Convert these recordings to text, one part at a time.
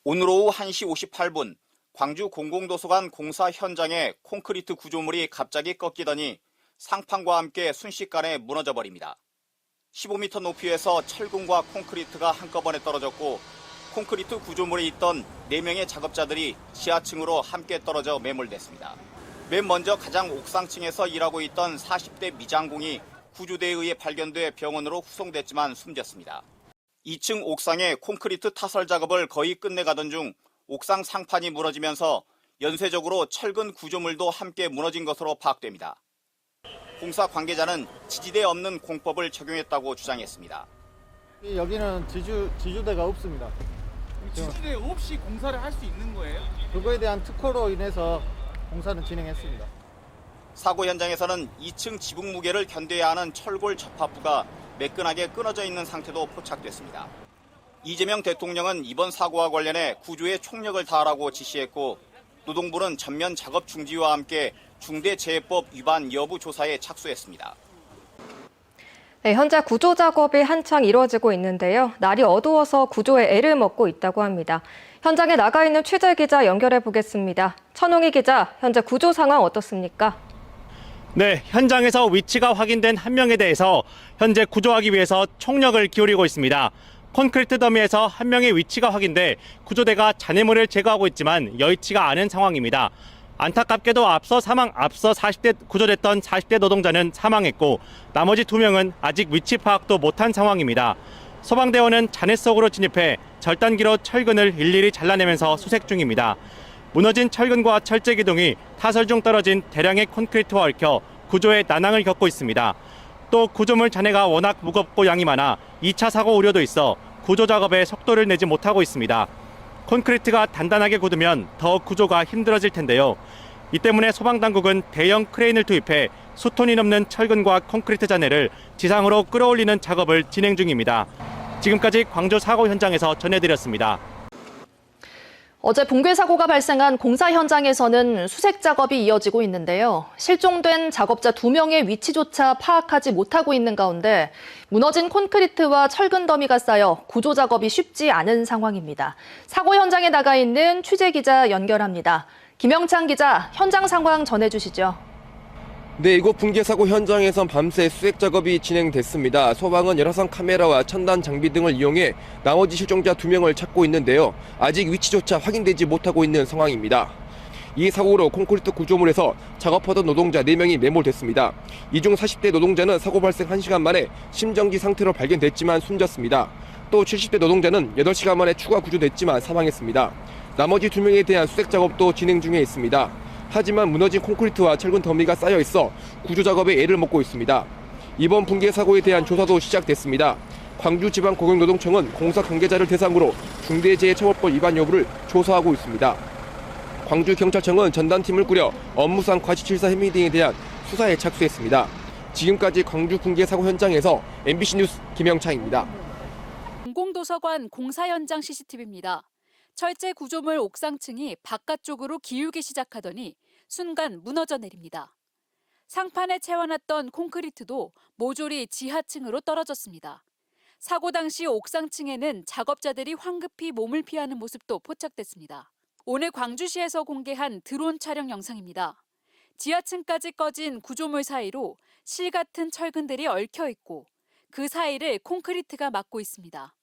오늘 오후 1시 58분 광주 공공도서관 공사 현장에 콘크리트 구조물이 갑자기 꺾이더니 상판과 함께 순식간에 무너져 버립니다. 15m 높이에서 철근과 콘크리트가 한꺼번에 떨어졌고 콘크리트 구조물에 있던 4명의 작업자들이 지하층으로 함께 떨어져 매몰됐습니다. 맨 먼저 가장 옥상층에서 일하고 있던 40대 미장공이 구조대에 의해 발견돼 병원으로 후송됐지만 숨졌습니다. 2층 옥상의 콘크리트 타설 작업을 거의 끝내가던 중 옥상 상판이 무너지면서 연쇄적으로 철근 구조물도 함께 무너진 것으로 파악됩니다. 공사 관계자는 지지대 없는 공법을 적용했다고 주장했습니다. 여기는 지주대가 없습니다. 지지대 없이 공사를 할 수 있는 거예요? 그거에 대한 특허로 인해서 공사는 진행했습니다. 사고 현장에서는 2층 지붕 무게를 견뎌야 하는 철골 접합부가 매끈하게 끊어져 있는 상태도 포착됐습니다. 이재명 대통령은 이번 사고와 관련해 구조에 총력을 다하라고 지시했고 노동부는 전면 작업 중지와 함께 중대재해법 위반 여부 조사에 착수했습니다. 네, 현재 구조 작업이 한창 이루어지고 있는데요. 날이 어두워서 구조에 애를 먹고 있다고 합니다. 현장에 나가 있는 취재 기자 연결해 보겠습니다. 천홍희 기자, 현재 구조 상황 어떻습니까? 네, 현장에서 위치가 확인된 한 명에 대해서 현재 구조하기 위해서 총력을 기울이고 있습니다. 콘크리트 더미에서 한 명의 위치가 확인돼 구조대가 잔해물을 제거하고 있지만 여의치가 않은 상황입니다. 안타깝게도 앞서 구조됐던 40대 노동자는 사망했고 나머지 2명은 아직 위치 파악도 못한 상황입니다. 소방대원은 잔해 속으로 진입해 절단기로 철근을 일일이 잘라내면서 수색 중입니다. 무너진 철근과 철제 기둥이 타설 중 떨어진 대량의 콘크리트와 얽혀 구조에 난항을 겪고 있습니다. 또 구조물 잔해가 워낙 무겁고 양이 많아 2차 사고 우려도 있어 구조 작업에 속도를 내지 못하고 있습니다. 콘크리트가 단단하게 굳으면 더 구조가 힘들어질 텐데요. 이 때문에 소방당국은 대형 크레인을 투입해 수톤이 넘는 철근과 콘크리트 잔해를 지상으로 끌어올리는 작업을 진행 중입니다. 지금까지 광주 사고 현장에서 전해드렸습니다. 어제 붕괴 사고가 발생한 공사 현장에서는 수색 작업이 이어지고 있는데요. 실종된 작업자 2명의 위치조차 파악하지 못하고 있는 가운데 무너진 콘크리트와 철근 더미가 쌓여 구조 작업이 쉽지 않은 상황입니다. 사고 현장에 나가 있는 취재 기자 연결합니다. 김영찬 기자, 현장 상황 전해주시죠. 네, 이곳 붕괴 사고 현장에선 밤새 수색 작업이 진행됐습니다. 소방은 열화상 카메라와 첨단 장비 등을 이용해 나머지 실종자 2명을 찾고 있는데요. 아직 위치조차 확인되지 못하고 있는 상황입니다. 이 사고로 콘크리트 구조물에서 작업하던 노동자 4명이 매몰됐습니다. 이 중 40대 노동자는 사고 발생 1시간 만에 심정지 상태로 발견됐지만 숨졌습니다. 또 70대 노동자는 8시간 만에 추가 구조됐지만 사망했습니다. 나머지 2명에 대한 수색 작업도 진행 중에 있습니다. 하지만 무너진 콘크리트와 철근 더미가 쌓여 있어 구조 작업에 애를 먹고 있습니다. 이번 붕괴 사고에 대한 조사도 시작됐습니다. 광주지방고용노동청은 공사 관계자를 대상으로 중대재해처벌법 위반 여부를 조사하고 있습니다. 광주경찰청은 전담팀을 꾸려 업무상 과실치사 혐의 등에 대한 수사에 착수했습니다. 지금까지 광주 붕괴 사고 현장에서 MBC 뉴스 김영창입니다. 공공도서관 공사 현장 CCTV입니다. 철제 구조물 옥상층이 바깥쪽으로 기울기 시작하더니 순간 무너져 내립니다. 상판에 채워놨던 콘크리트도 모조리 지하층으로 떨어졌습니다. 사고 당시 옥상층에는 작업자들이 황급히 몸을 피하는 모습도 포착됐습니다. 오늘 광주시에서 공개한 드론 촬영 영상입니다. 지하층까지 꺼진 구조물 사이로 실 같은 철근들이 얽혀 있고 그 사이를 콘크리트가 막고 있습니다.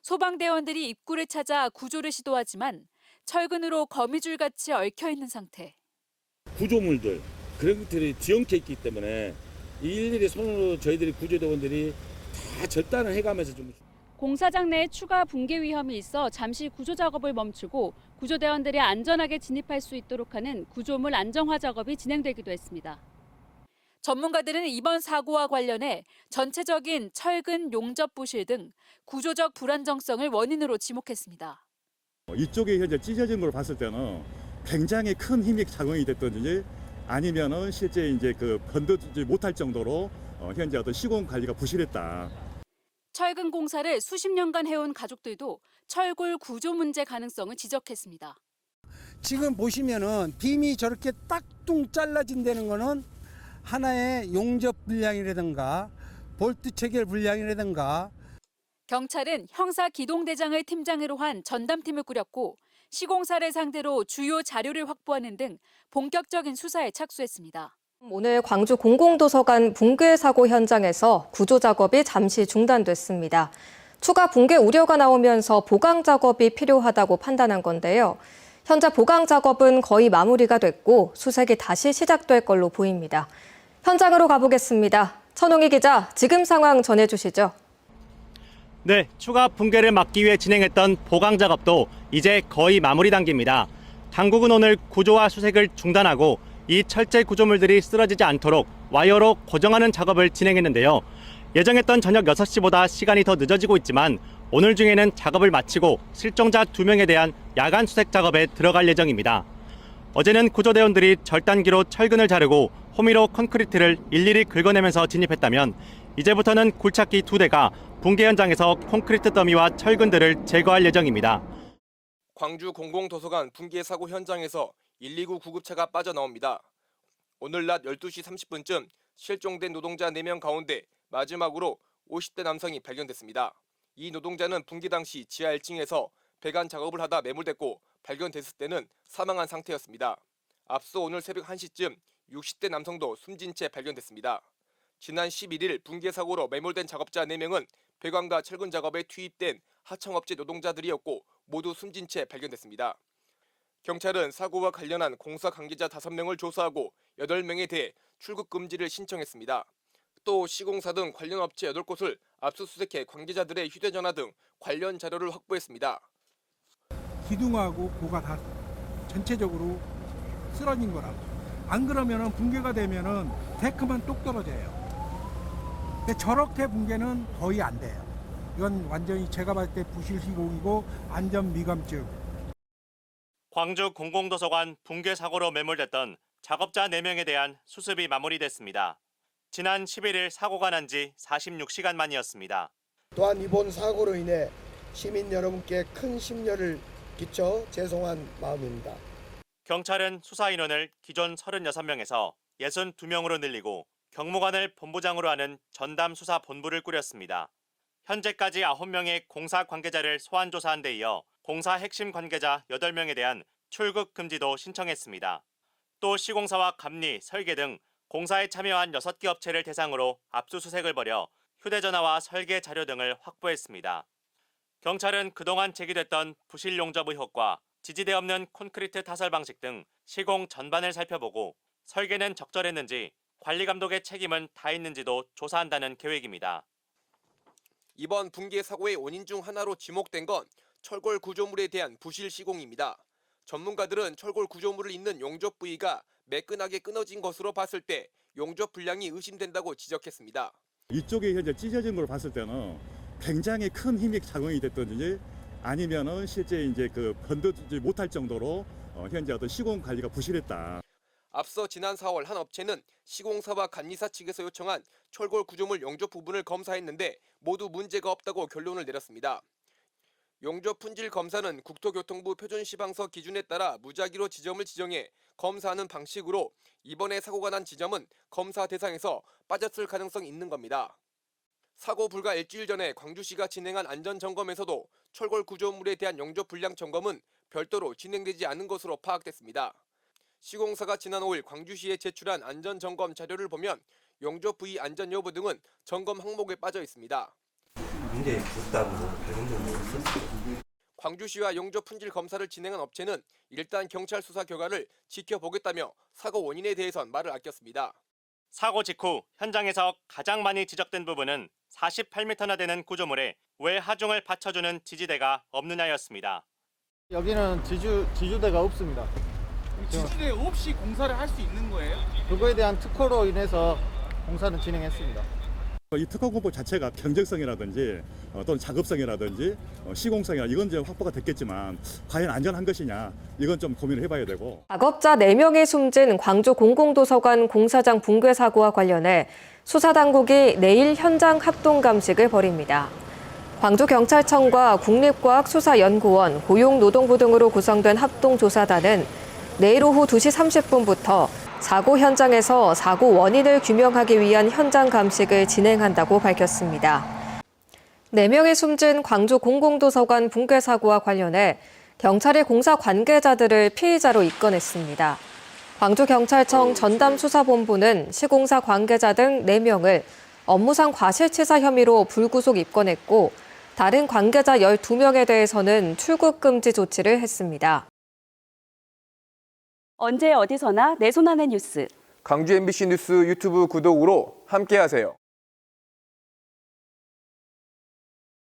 소방대원들이 입구를 찾아 구조를 시도하지만 철근으로 거미줄같이 얽혀있는 상태. 구조물들, 그런 것들이 뒤엉켜 있기 때문에 일일이 손으로 저희들이 구조대원들이 다 절단을 해가면서 좀. 공사장 내에 추가 붕괴 위험이 있어 잠시 구조 작업을 멈추고 구조대원들이 안전하게 진입할 수 있도록 하는 구조물 안정화 작업이 진행되기도 했습니다. 전문가들은 이번 사고와 관련해 전체적인 철근 용접 부실 등 구조적 불안정성을 원인으로 지목했습니다. 이쪽에 현재 찢어진 걸 봤을 때는 굉장히 큰 힘이 작용이 됐든지 아니면은 실제 이제 건드지 못할 정도로 현재 어떤 시공 관리가 부실했다. 철근 공사를 수십 년간 해온 가족들도 철골 구조 문제 가능성을 지적했습니다. 지금 보시면은 빔이 저렇게 딱뚱 잘라진다는 거는 하나의 용접 불량이라든가 볼트 체결 불량이라든가 경찰은 형사기동대장을 팀장으로 한 전담팀을 꾸렸고 시공사를 상대로 주요 자료를 확보하는 등 본격적인 수사에 착수했습니다. 오늘 광주 공공도서관 붕괴 사고 현장에서 구조 작업이 잠시 중단됐습니다. 추가 붕괴 우려가 나오면서 보강 작업이 필요하다고 판단한 건데요. 현재 보강 작업은 거의 마무리가 됐고 수색이 다시 시작될 걸로 보입니다. 현장으로 가보겠습니다. 천홍희 기자, 지금 상황 전해주시죠. 네, 추가 붕괴를 막기 위해 진행했던 보강 작업도 이제 거의 마무리 단계입니다. 당국은 오늘 구조와 수색을 중단하고 이 철제 구조물들이 쓰러지지 않도록 와이어로 고정하는 작업을 진행했는데요. 예정했던 저녁 6시보다 시간이 더 늦어지고 있지만 오늘 중에는 작업을 마치고 실종자 2명에 대한 야간 수색 작업에 들어갈 예정입니다. 어제는 구조대원들이 절단기로 철근을 자르고 호미로 콘크리트를 일일이 긁어내면서 진입했다면 이제부터는 굴착기 2대가 붕괴 현장에서 콘크리트 더미와 철근들을 제거할 예정입니다. 광주 공공도서관 붕괴 사고 현장에서 119 구급차가 빠져나옵니다. 오늘 낮 12시 30분쯤 실종된 노동자 4명 가운데 마지막으로 50대 남성이 발견됐습니다. 이 노동자는 붕괴 당시 지하 1층에서 배관 작업을 하다 매몰됐고 발견됐을 때는 사망한 상태였습니다. 앞서 오늘 새벽 1시쯤 60대 남성도 숨진 채 발견됐습니다. 지난 11일 붕괴 사고로 매몰된 작업자 4명은 배관과 철근 작업에 투입된 하청업체 노동자들이었고 모두 숨진 채 발견됐습니다. 경찰은 사고와 관련한 공사 관계자 5명을 조사하고 8명에 대해 출국 금지를 신청했습니다. 또 시공사 등 관련 업체 8곳을 압수수색해 관계자들의 휴대전화 등 관련 자료를 확보했습니다. 기둥하고 고가 다 전체적으로 쓰러진 거라고. 안 그러면은 붕괴가 되면은 데크만 똑 떨어져요. 근데 저렇게 붕괴는 거의 안 돼요. 이건 완전히 제가 봤을 때 부실 시공이고 안전 미감증. 광주 공공도서관 붕괴 사고로 매몰됐던 작업자 4명에 대한 수습이 마무리됐습니다. 지난 11일 사고가 난 지 46시간 만이었습니다. 또한 이번 사고로 인해 시민 여러분께 큰 심려를 끼쳐 죄송한 마음입니다. 경찰은 수사 인원을 기존 36명에서 62명으로 늘리고 경무관을 본부장으로 하는 전담 수사 본부를 꾸렸습니다. 현재까지 9명의 공사 관계자를 소환 조사한 데 이어 공사 핵심 관계자 8명에 대한 출국 금지도 신청했습니다. 또 시공사와 감리, 설계 등 공사에 참여한 6개 업체를 대상으로 압수수색을 벌여 휴대전화와 설계 자료 등을 확보했습니다. 경찰은 그동안 제기됐던 부실 용접 의혹과 지지대 없는 콘크리트 타설 방식 등 시공 전반을 살펴보고 설계는 적절했는지 관리 감독의 책임은 다했는지도 조사한다는 계획입니다. 이번 붕괴 사고의 원인 중 하나로 지목된 건 철골 구조물에 대한 부실 시공입니다. 전문가들은 철골 구조물을 잇는 용접 부위가 매끈하게 끊어진 것으로 봤을 때 용접 불량이 의심된다고 지적했습니다. 이쪽에 현재 찢어진 걸 봤을 때는 굉장히 큰 힘이 작용이 됐든지 아니면은 실제 이제 건드지 못할 정도로 현재 어떤 시공 관리가 부실했다. 앞서 지난 4월 한 업체는 시공사와 감리사 측에서 요청한 철골 구조물 용접 부분을 검사했는데 모두 문제가 없다고 결론을 내렸습니다. 용접 품질 검사는 국토교통부 표준시방서 기준에 따라 무작위로 지점을 지정해 검사하는 방식으로 이번에 사고가 난 지점은 검사 대상에서 빠졌을 가능성이 있는 겁니다. 사고 불과 일주일 전에 광주시가 진행한 안전점검에서도 철골 구조물에 대한 용접 불량 점검은 별도로 진행되지 않은 것으로 파악됐습니다. 시공사가 지난 5일 광주시에 제출한 안전점검 자료를 보면 용접 부위 안전 여부 등은 점검 항목에 빠져 있습니다. 문제 없다고 발견된 거 있었어요? 광주시와 용접 품질 검사를 진행한 업체는 일단 경찰 수사 결과를 지켜보겠다며 사고 원인에 대해선 말을 아꼈습니다. 사고 직후 현장에서 가장 많이 지적된 부분은 48m나 되는 구조물에 왜 하중을 받쳐주는 지지대가 없느냐였습니다. 여기는 지주대가 없습니다. 지지대 없이 공사를 할 수 있는 거예요? 그거에 대한 특허로 인해서 공사는 진행했습니다. 이 특허 공법 자체가 경쟁성이라든지 또는 작업성이라든지 시공성이나 이건 이제 확보가 됐겠지만 과연 안전한 것이냐 이건 좀 고민을 해봐야 되고. 작업자 4명이 숨진 광주 공공도서관 공사장 붕괴 사고와 관련해 수사당국이 내일 현장 합동 감식을 벌입니다. 광주경찰청과 국립과학수사연구원, 고용노동부 등으로 구성된 합동조사단은 내일 오후 2시 30분부터 사고 현장에서 사고 원인을 규명하기 위한 현장 감식을 진행한다고 밝혔습니다. 4명이 숨진 광주 공공도서관 붕괴 사고와 관련해 경찰이 공사 관계자들을 피의자로 입건했습니다. 광주경찰청 전담수사본부는 시공사 관계자 등 4명을 업무상 과실치사 혐의로 불구속 입건했고 다른 관계자 12명에 대해서는 출국 금지 조치를 했습니다. 언제 어디서나 내 손 안의 뉴스. 광주 MBC 뉴스 유튜브 구독으로 함께하세요.